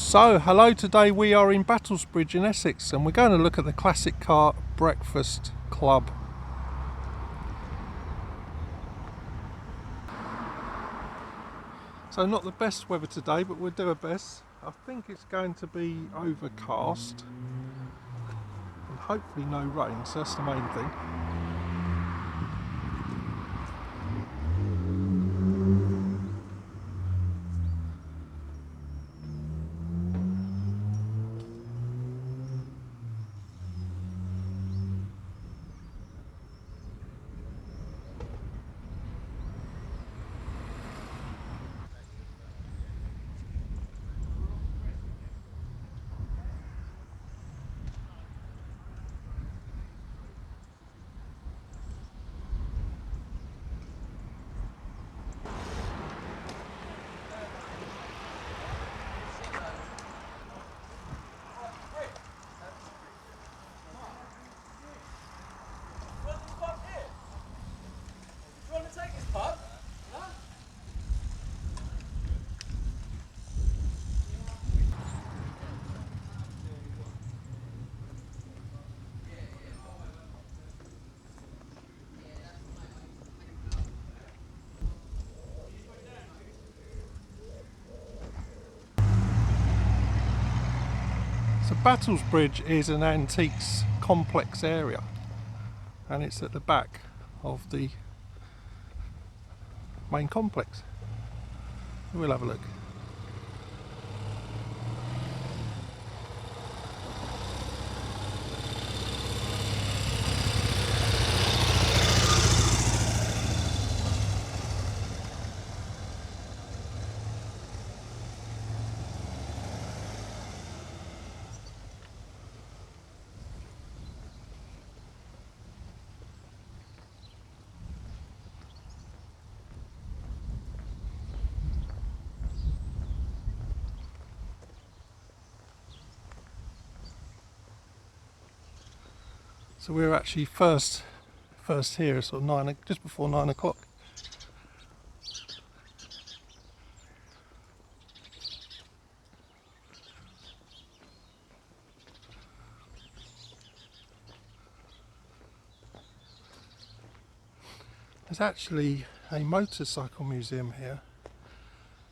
So, hello, today we are in Battlesbridge in Essex and we're going to look at the Classic Car Breakfast Club. So not the best weather today, but we'll do our best. I think it's going to be overcast and hopefully no rain, so that's the main thing. So Battlesbridge is an antiques complex area and it's at the back of the main complex. We'll have a look. So we're actually first here, sort of just before 9 o'clock. There's actually a motorcycle museum here.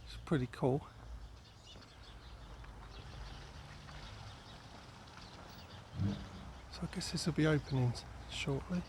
It's pretty cool. So I guess this will be opening shortly.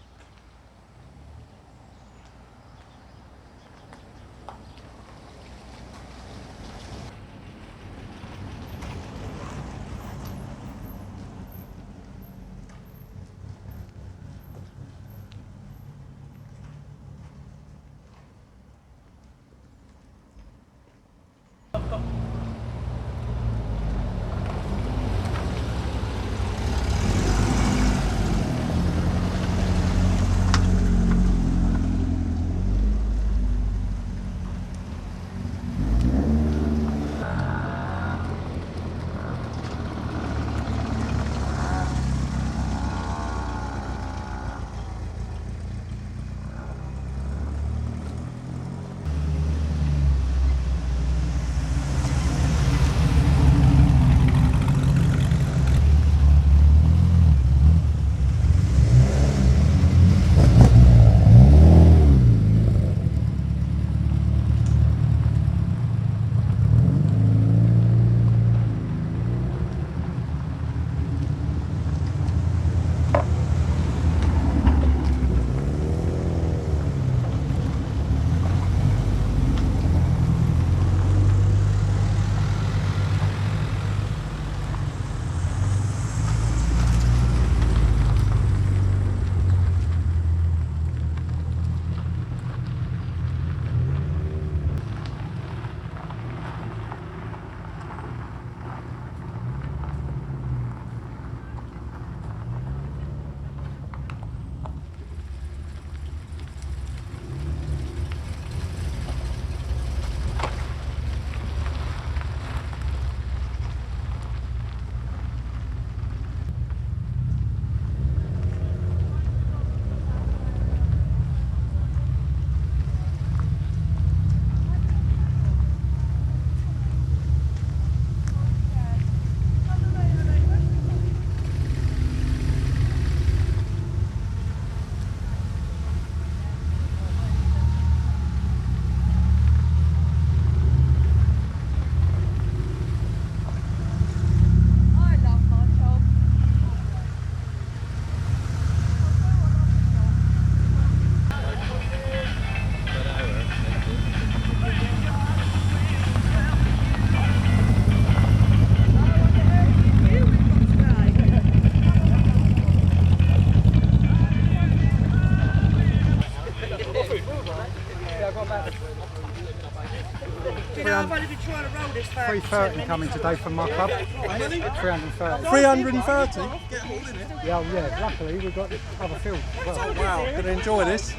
I've only been trying to roll this for 330 coming today from my club. 330. 330? Get them all in here? Yeah, luckily we've got other fields as well. Oh wow, gonna enjoy this.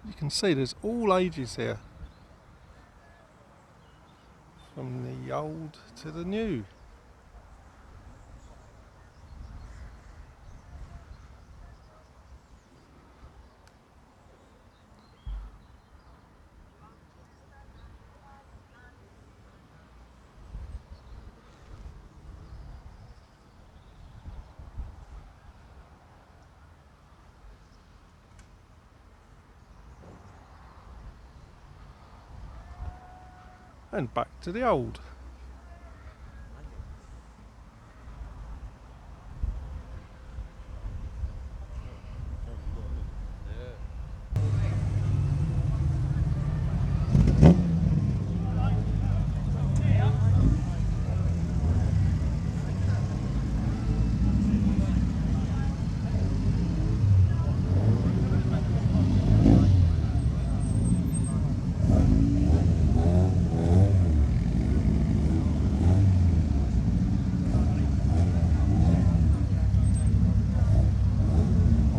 You can see there's all ages here, from the old to the new. And back to the old.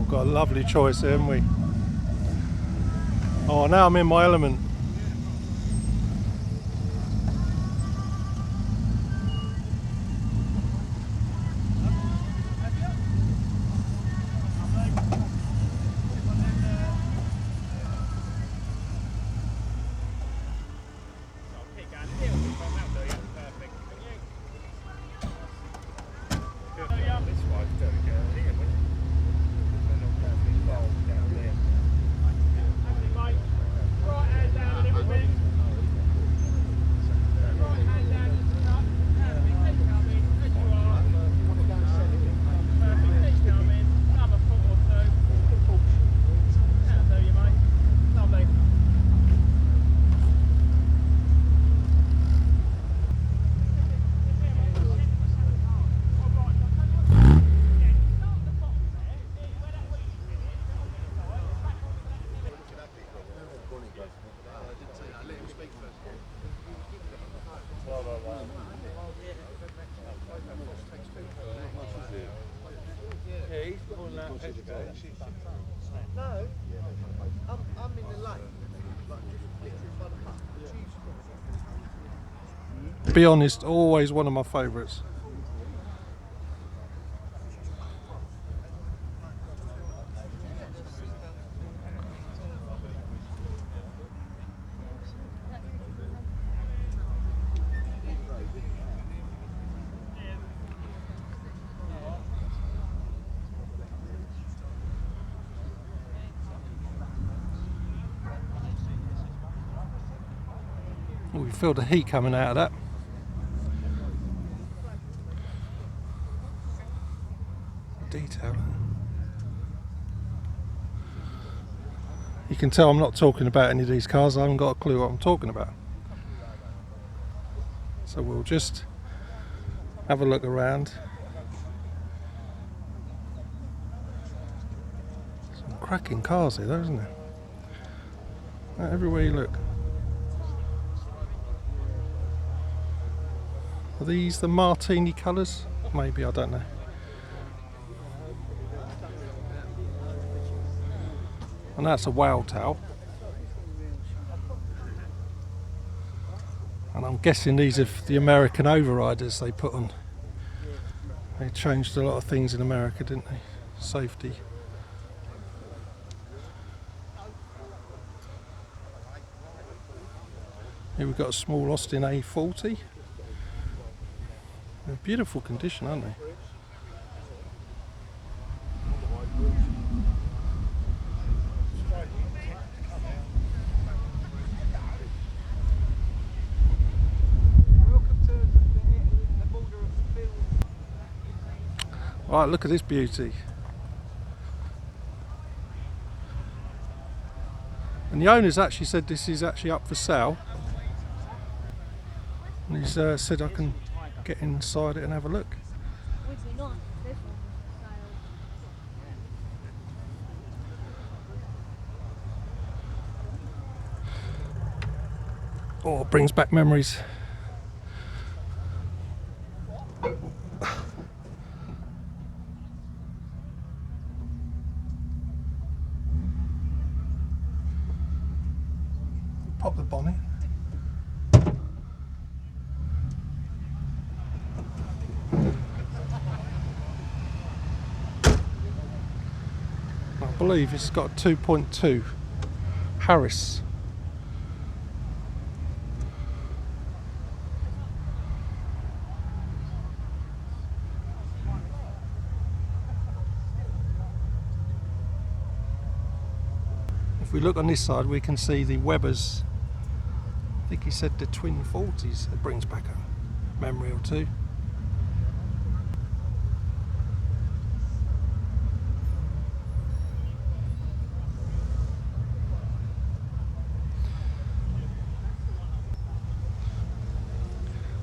Got a lovely choice here, haven't we? Oh, now I'm in my element. No, I'm in the lane. To be honest, always one of my favourites. Oh, you feel the heat coming out of that. Detail. You can tell I'm not talking about any of these cars. I haven't got a clue what I'm talking about. So we'll just have a look around. Some cracking cars here though, isn't there? Everywhere you look. Are these the martini colours? Maybe, I don't know. And that's a whale tail. And I'm guessing these are the American overriders they put on. They changed a lot of things in America, didn't they? Safety. Here we've got a small Austin A40. In beautiful condition, aren't they? Right, look at this beauty. And the owner's actually said this is actually up for sale. And he's said I can get inside it and have a look. Oh, it brings back memories. Pop the bonnet. I believe it's got a 2.2 Harris. If we look on this side, we can see the Webers. I think he said the twin 40s. It brings back a memory or two.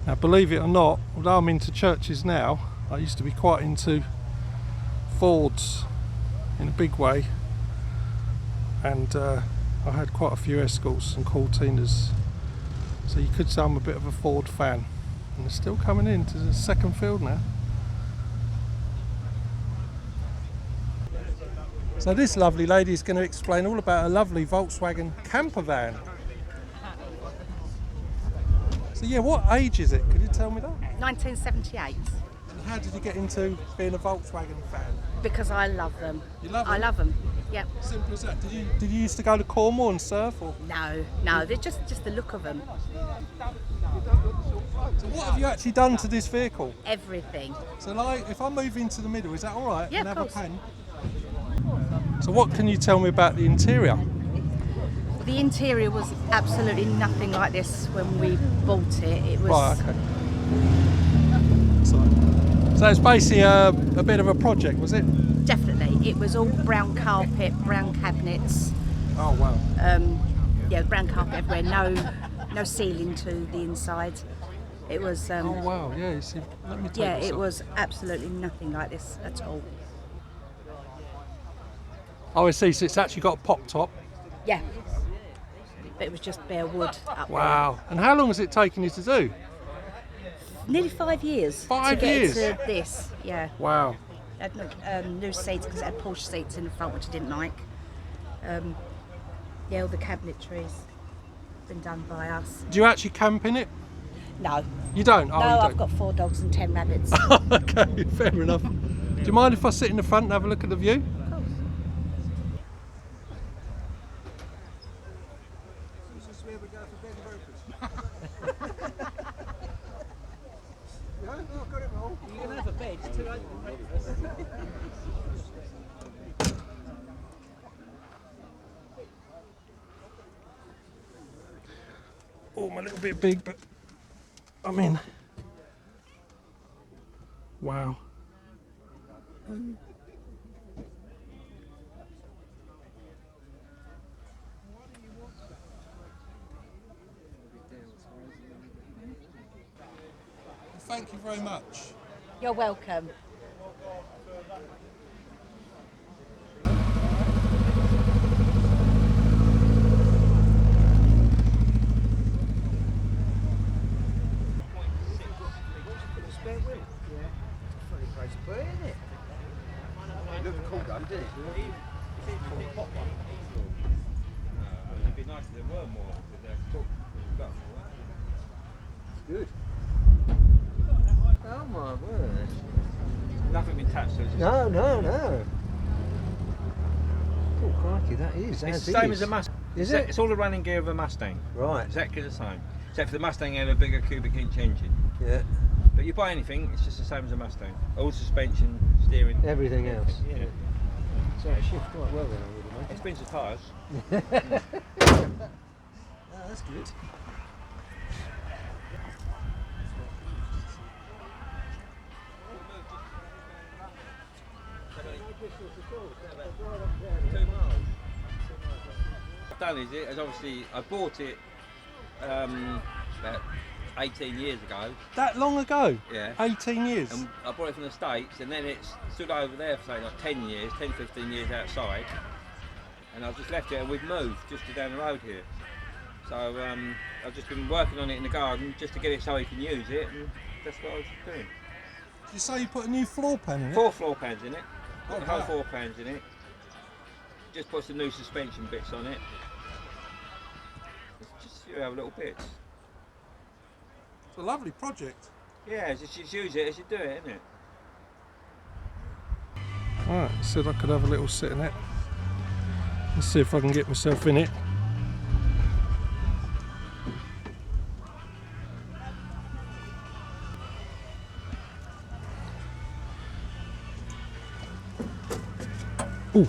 Now, believe it or not, although I'm into churches now, I used to be quite into Fords in a big way. And I had quite a few Escorts and Cortinas, so you could say I'm a bit of a Ford fan, and they're still coming into the second field now. So this lovely lady is going to explain all about a lovely Volkswagen camper van. So yeah, what age is it? Could you tell me that? 1978. And how did you get into being a Volkswagen fan? Because I love them. You love them? I love them. Yep. Simple as that. Did you used to go to Cornwall and surf, or? No, they're just the look of them. So what have you actually done to this vehicle? Everything. So like, if I move into the middle, is that all right? Yeah, and of have course. a pen? So what can you tell me about the interior? The interior was absolutely nothing like this when we bought it. It was Right, okay. So it's basically a bit of a project, was it? definitely. It was all brown carpet, brown cabinets. Oh wow. Yeah, brown carpet everywhere. No ceiling to the inside. It was. Oh wow. Yeah. You see, let me take Yeah, this it off. was absolutely nothing like this at all. Oh, I see. So it's actually got a pop top. Yeah. But it was just bare wood up Wow. And how long has it taken you to do? there. Nearly 5 years. 5 to get years? to this. Yeah. Wow. It had new seats because it had Porsche seats in the front, which I didn't like. Yeah, all the cabinetry's been done by us. Do you actually camp in it? No. You don't? Oh, No, you don't. I've got 4 dogs and 10 rabbits. Okay, fair enough. Do you mind if I sit in the front and have a look at the view? Of course. Oh, I'm a little bit big, but I'm in. Wow. Thank you very much. You're welcome. It'd be nice if there were more, but they're Good. Oh my word. nothing been touched. So it's just, No. Oh crikey, that is. it's the same as a Mustang. Is it? It's all the running gear of a Mustang. Right. Exactly the same. Except for the Mustang had a bigger cubic inch engine. Yeah. But you buy anything, it's just the same as a Mustang. All suspension, steering, Everything else. Yeah. So it shifts quite well then, I would imagine. Expensive tyres. Oh, that's good. What I've done is obviously I bought it about 18 years ago. That long ago? Yeah. 18 years? And I bought it from the States, and then it's stood over there for say like 10 years, 10, 15 years outside. And I've just left it, and we've moved just down the road here. So I've just been working on it in the garden just to get it so he can use it, and that's what I was doing. Did you say you put a new floor pan in it? 4 floor pans in it. Got Oh, the whole wow. 4 pans in it. Just put some new suspension bits on it. It's just a few other little bits. It's a lovely project. Yeah, just use it as you do it, isn't it? Right, said I could have a little sit in it. Let's see if I can get myself in it. Ooh.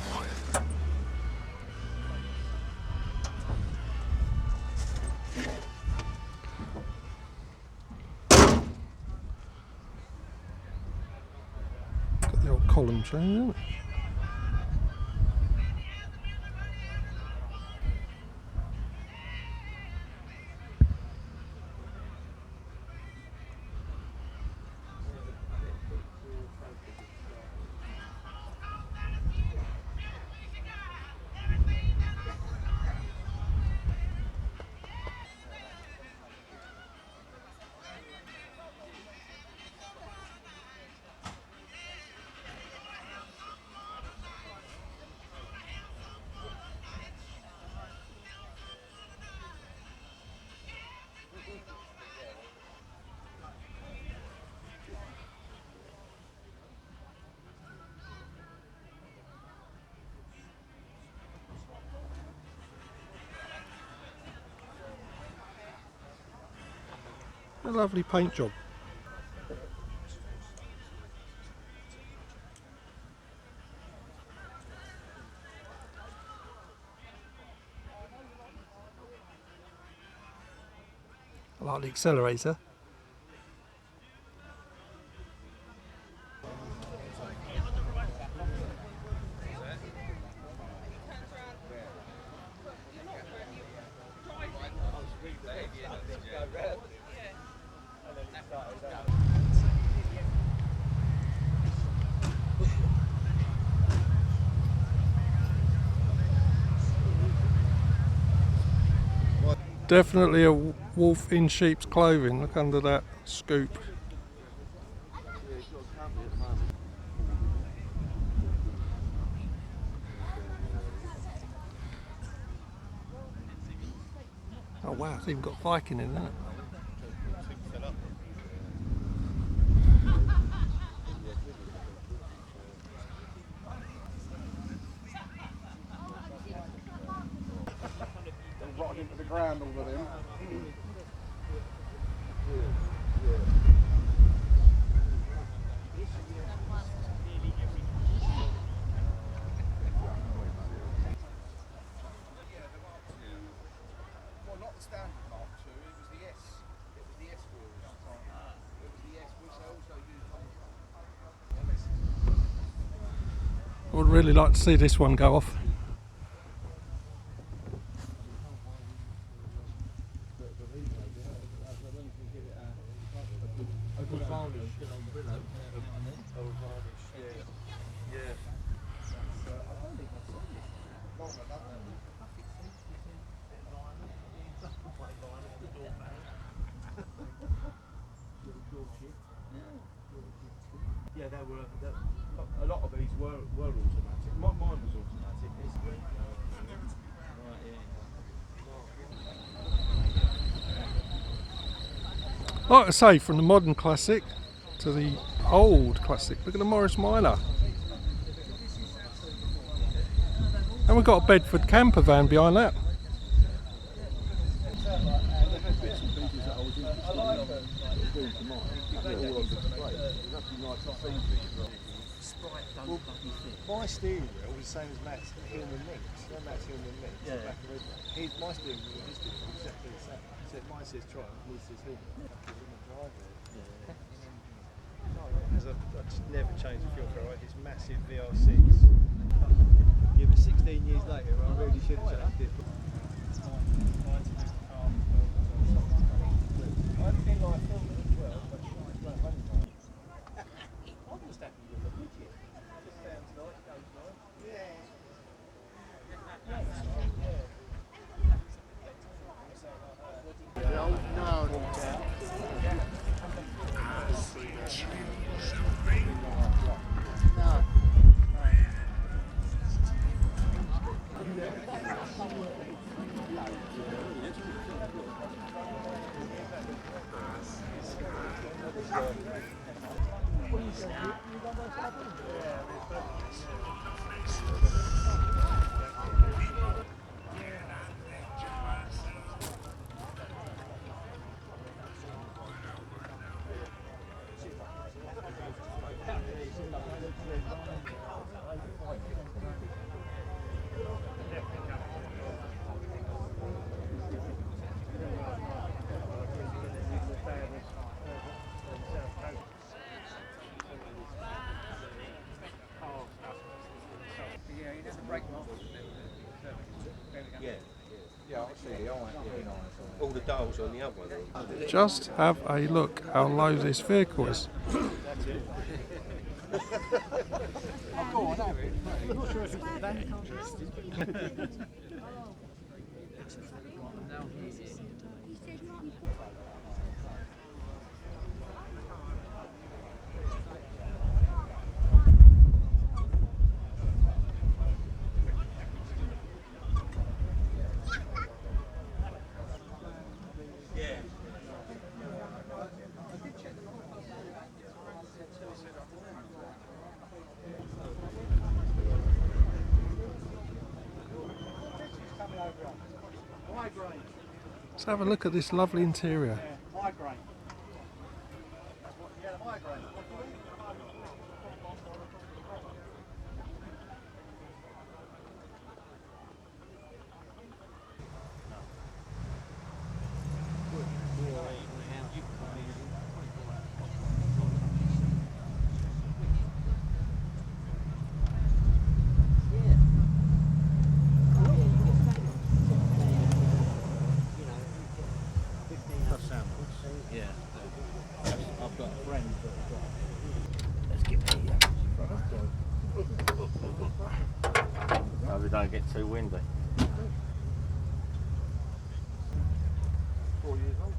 Got the old column change, isn't it? A lovely paint job. I like the accelerator. Definitely a wolf in sheep's clothing. Look under that scoop. Oh wow, it's even got Viking in it. Rotted into the ground, all of them. Well, not the standard Mark II, it was the S. It was the S wheels. It was the S, which they also used. I would really like to see this one go off. Yeah, there were a lot of these were automatic. Mine was automatic. Like I say, from the modern classic to the old classic. Look at the Morris Minor. And we've got a Bedford camper van behind that. All on display. It must be nice to see things. Well, my steering wheel was the same as Matt's Hillman Links. You know Matt's Hillman Links? Yeah. Back originally. My steering wheel and his steering wheel is exactly the same. Except mine says Triumph and his says Hillman. I just never changed the fuel card. It's massive VR6. Yeah, but 16 years later, I really should have changed it. I feel like filming as well, but I'm just happy with the widget. It just sounds nice, goes nice. Yeah. Yeah, I see the eye. All the dials on the other one. Just have a look how low this vehicle is. Let's have a look at this lovely interior. So we don't get too windy. 4 years old.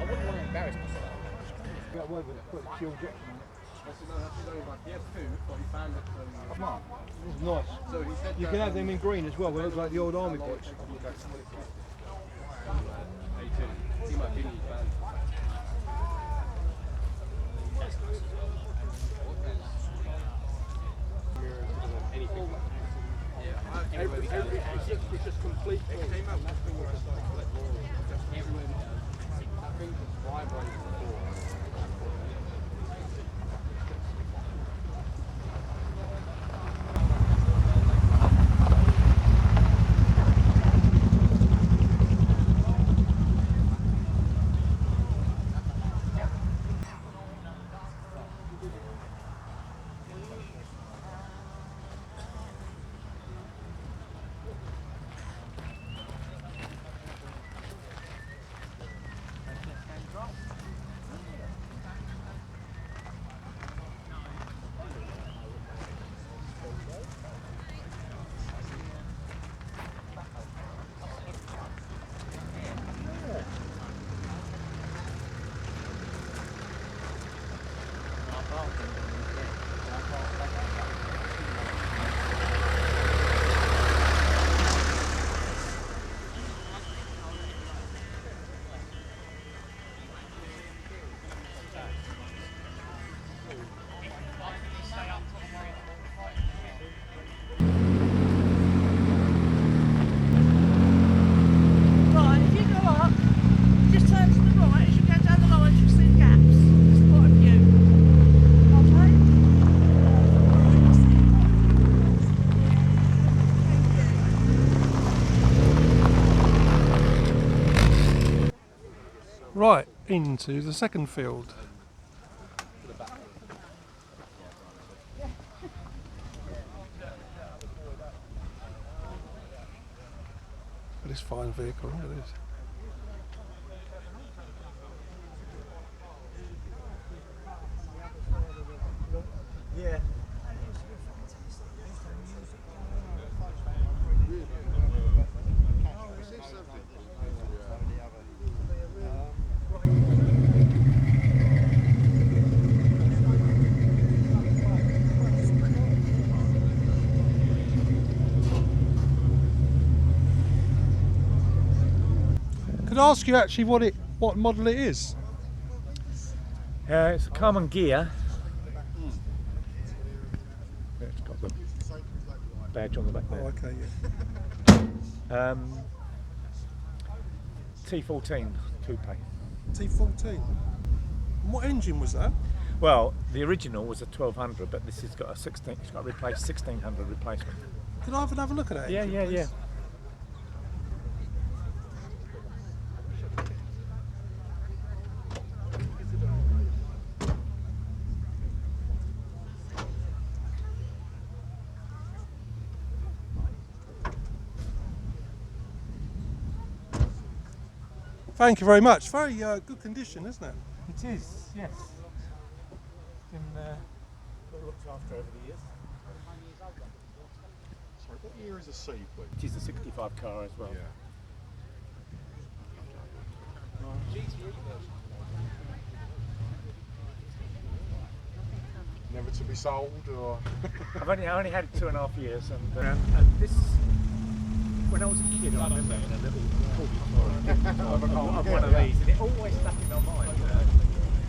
wouldn't want to embarrass myself. Got away with it, put the fuel injection in it. He had two, but he found it. Smart. It was nice. So he said You can have them in green as well, they look like the old army bikes. he might be his band. Anything. It's just complete. It came out last thing was just everywhere. That thing was vibrating before. Right, if you go up, just turn to the right. As you go down the line, you'll see the gaps. There's quite a few. Okay. Right, into the second field. This fine vehicle, look at this. Yeah. Could I ask you actually what model it is? It's a Karmann Ghia. It's got the badge on the back there. Oh, okay, yeah. T14 coupe. T14. And what engine was that? Well, the original was a 1200, but this has got a 16. It's got a 1600 replacement. Could I have another look at that? Yeah, engine, yeah, please? yeah. Thank you very much. Very good condition, isn't it? It is, yes. Been looked after over the years. Sorry, what year is a C, please? It is a 65 car as well. Never to be sold, or? I only had it 2.5 years, and this, when I was a kid, I remember in a little of one of these, and it always stuck in my mind.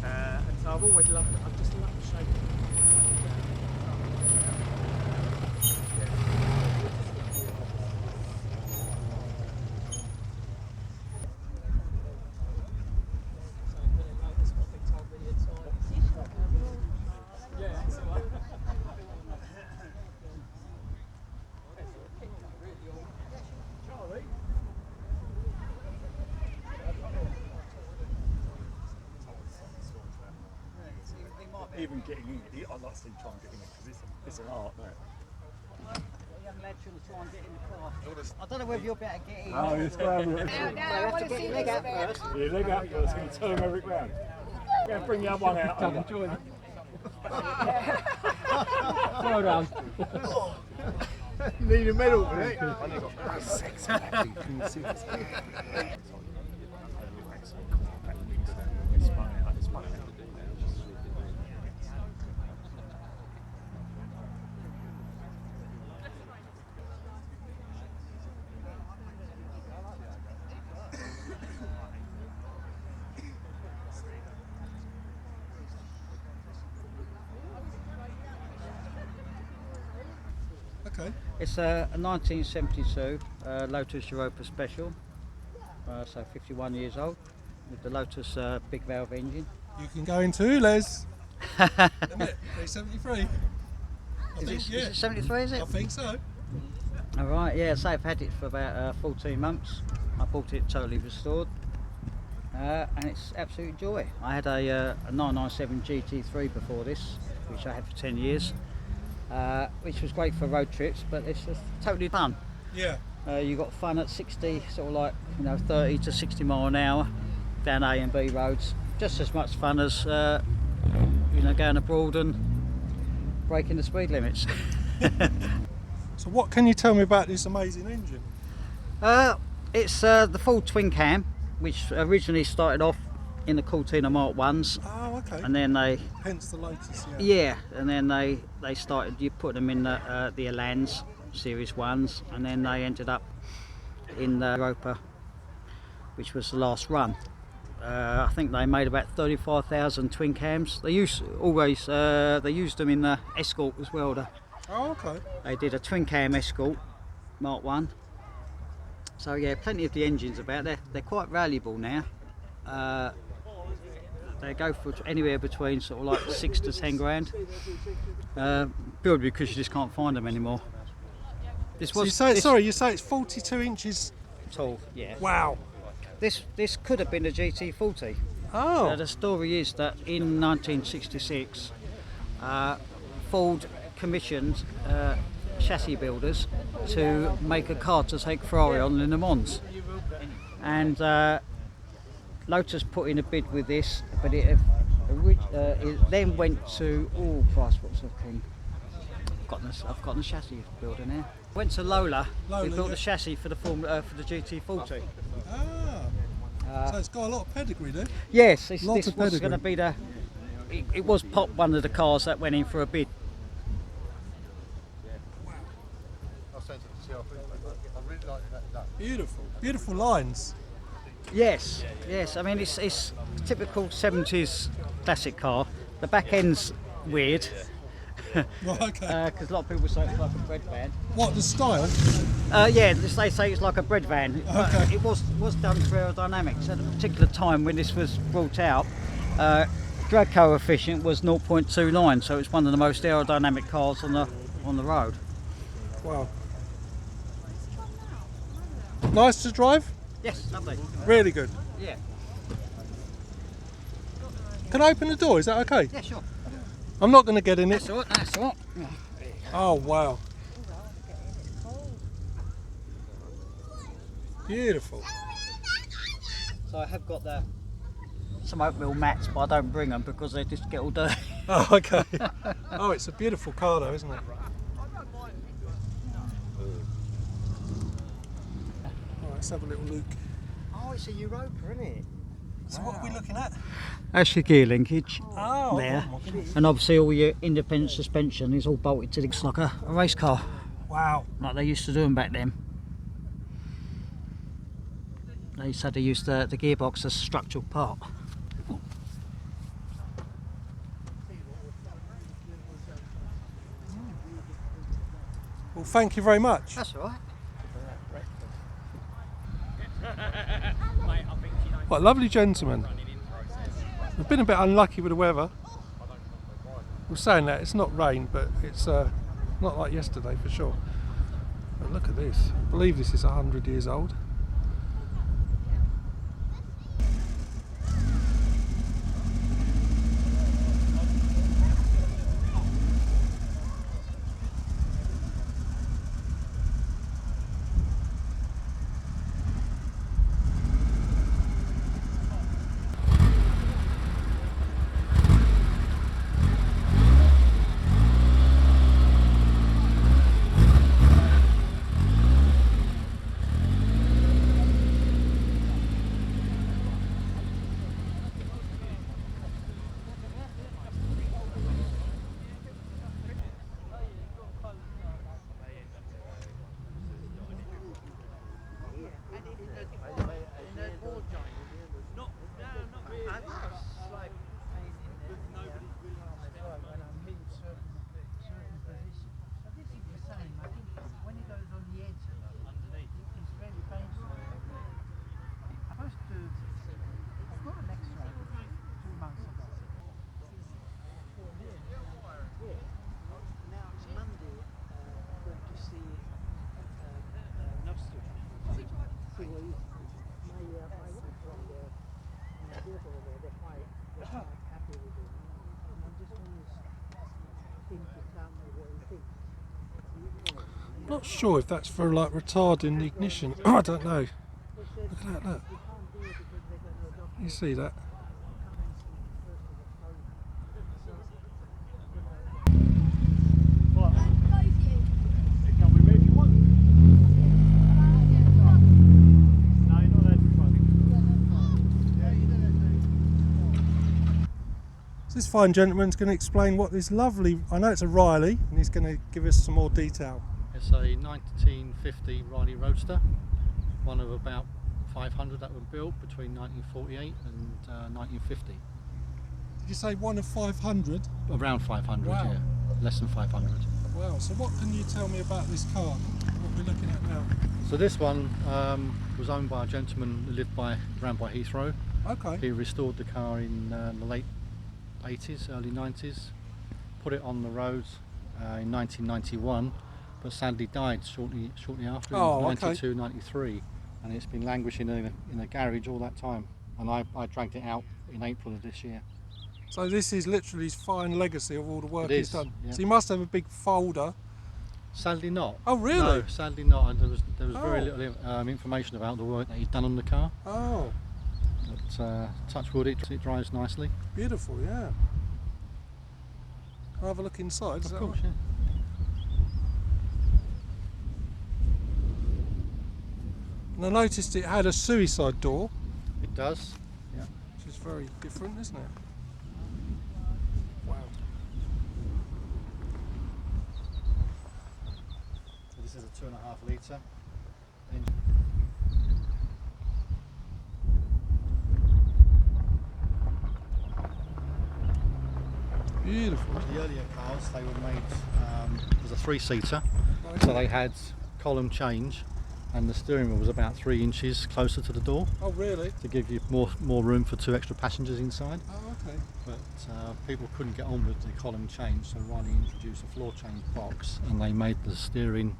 And so I've always loved it. I've just loved the shape. Even getting in it, I'd like to see try and get in it because it's an art, isn't it? Young lad trying to try and get in the car. I don't know whether you'll be able to get in. Oh, it's grand. You have to put your leg out first. Your leg up, it's going to turn every round. Going to bring the other one out. Enjoy it. Well done. You need a medal for it. Okay. It's a 1972 Lotus Europa Special, so 51 years old, with the Lotus big valve engine. You can go into Ules. Isn't it? 373. Is it 73, is it? I think so. Alright, yeah, so I've had it for about 14 months. I bought it totally restored, and it's absolute joy. I had a 997 GT3 before this, which I had for 10 years. Which was great for road trips, but it's just totally fun. Yeah. You got fun at 60, sort of like 30 to 60 mile an hour down A and B roads. Just as much fun as going abroad and breaking the speed limits. So what can you tell me about this amazing engine? It's the full twin cam, which originally started off in the Cortina Mark 1s. Oh, okay. And then they... Hence the Lotus, yeah. Yeah, and then they started, you put them in the Elan's Series 1s, and then they ended up in the Europa, which was the last run. I think they made about 35,000 twin cams. They used them in the Escort as well. Oh, okay. They did a twin cam Escort Mark 1. So yeah, plenty of the engines about. They're quite valuable now. They go for anywhere between sort of like 6 to 10 grand. Purely because you just can't find them anymore. You say it's 42 inches tall. Yeah. Wow. This could have been a GT40. Oh. The story is that in 1966, Ford commissioned chassis builders to make a car to take Ferrari on in Le Mans, and Lotus put in a bid with this, but it then went to, oh Christ, what's the thing? I've forgotten the chassis builder now. Went to Lola. Who built the chassis for the GT40. So it's got a lot of pedigree, then. Yes, this was going to be the. It was one of the cars that went in for a bid. Beautiful, beautiful lines. Yes, yes. I mean, it's typical 70s classic car. The back end's weird. Right, okay. Because a lot of people say it's like a bread van. What, the style? Yeah, they say it's like a bread van. Okay. It was done for aerodynamics. At a particular time when this was brought out, drag coefficient was 0.29, so it's one of the most aerodynamic cars on the road. Wow. Nice to drive? Yes, lovely. Really good. Yeah. Can I open the door? Is that okay? Yeah, sure. I'm not going to get in it. That's all right, that's all right. Oh, wow. Beautiful. So I have got some oatmeal mats, but I don't bring them because they just get all dirty. Oh, okay. Oh, it's a beautiful car though, isn't it? Right, let's have a little look. Oh, it's a Europa, isn't it? So what are we looking at? That's your gear linkage Oh, there, oh my goodness. and obviously all your independent suspension is all bolted to looks like a race car, Wow. like they used to do them back then. They said they used the gearbox as a structural part. Well, thank you very much. That's all right. What a lovely gentleman. I've been a bit unlucky with the weather. We're saying that it's not rain, but it's not like yesterday for sure. But look at this. I believe this is 100 years old. not sure if that's for like retarding the ignition. I don't know. Look at that, look. You see that? It can be made if you want. No, you're not there for fun. So this fine gentleman's going to explain what this lovely, I know it's a Riley, and he's going to give us some more detail. It's a 1950 Riley Roadster, one of about 500 that were built between 1948 and 1950. Did you say one of 500? Around 500, Wow. yeah. Less than 500. Wow, so what can you tell me about this car, what we're looking at now? So this one was owned by a gentleman who lived around by Heathrow. Okay. He restored the car in the late 80s, early 90s, put it on the roads in 1991, but sadly died shortly after, in 92, 93, and it's been languishing in a garage all that time, and I dragged it out in April of this year. So this is literally his fine legacy of all the work he's done. Yeah. So you must have a big folder. Sadly not. Oh really? No, sadly not. And there was very Oh. little information about the work that he'd done on the car. Oh, But touch wood, it drives nicely. beautiful, yeah. I'll have a look inside. Is Of that course, right? yeah. And I noticed it had a suicide door, It does. Yeah. which is very different, isn't it? Wow. So this is a 2.5 litre engine. Beautiful. The earlier cars, they were made as a 3-seater, Okay. so they had column change, and the steering wheel was about 3 inches closer to the door Oh really? to give you more room for 2 extra passengers inside. Oh okay. But people couldn't get on with the column change, so Riley introduced a floor change box, and they made the steering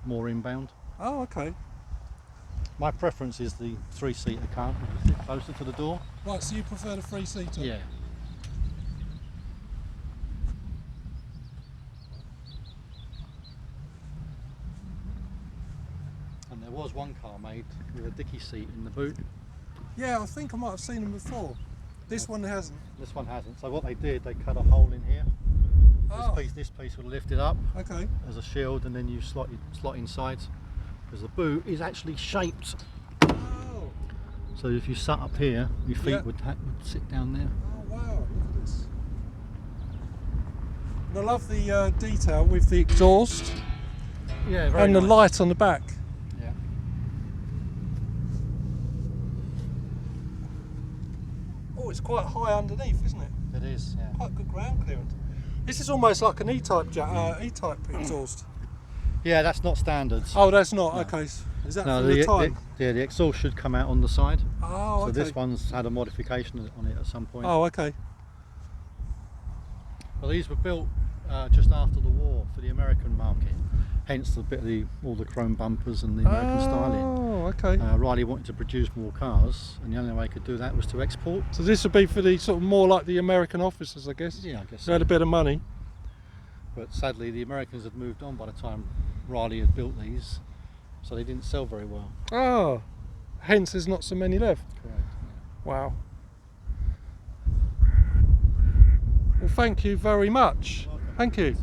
more inbound. Oh okay. My preference is the 3-seater car, because it's closer to the door. Right, so you prefer the 3-seater? Yeah. And there was one car made with a dicky seat in the boot. Yeah, I think I might have seen them before. This one hasn't. This one hasn't. So what they did, they cut a hole in here. Oh, This piece would lift it up okay. as a shield, and then you slot inside, because the boot is actually shaped. Oh, So if you sat up here, your feet Yeah. would sit down there. oh wow, look at this. And I love the detail with the exhaust Yeah, very and the nice. light on the back. Yeah. Oh, it's quite high underneath, isn't it? It is. Yeah. Quite good ground clearance. This is almost like an E-type E-type exhaust. Yeah, that's not standard. Oh, that's not. No. Okay, is that No, from the time? the exhaust should come out on the side. Oh, So okay. this one's had a modification on it at some point. Oh, okay. Well, these were built just after the war for the American market. Hence the bit of all the chrome bumpers and the American styling. Oh, okay. Riley wanted to produce more cars, and the only way he could do that was to export. So this would be for the sort of more like the American officers, I guess. Yeah, I guess Who had a bit of money. But sadly, the Americans had moved on by the time Riley had built these, so they didn't sell very well. Oh, hence there's not so many left. Correct. Wow. Well, thank you very much. Thank you.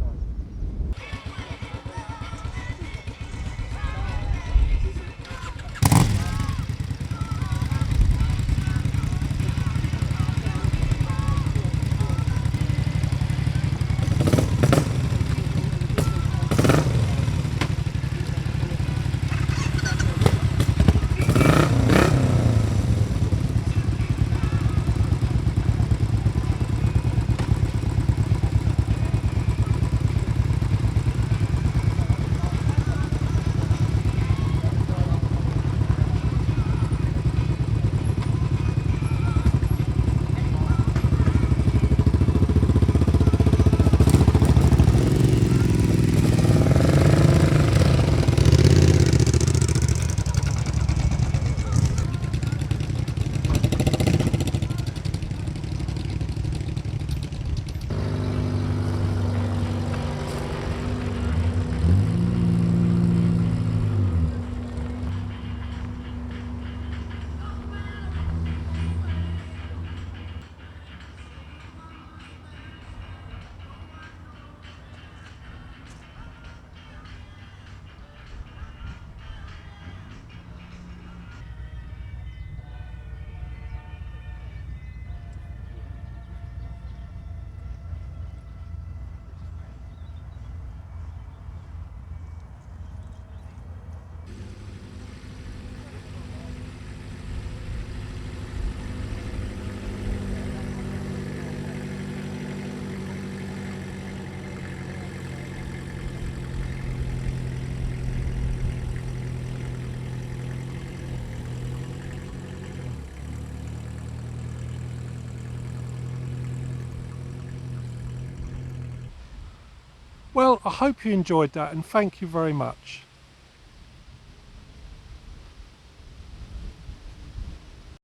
Well, I hope you enjoyed that, and thank you very much.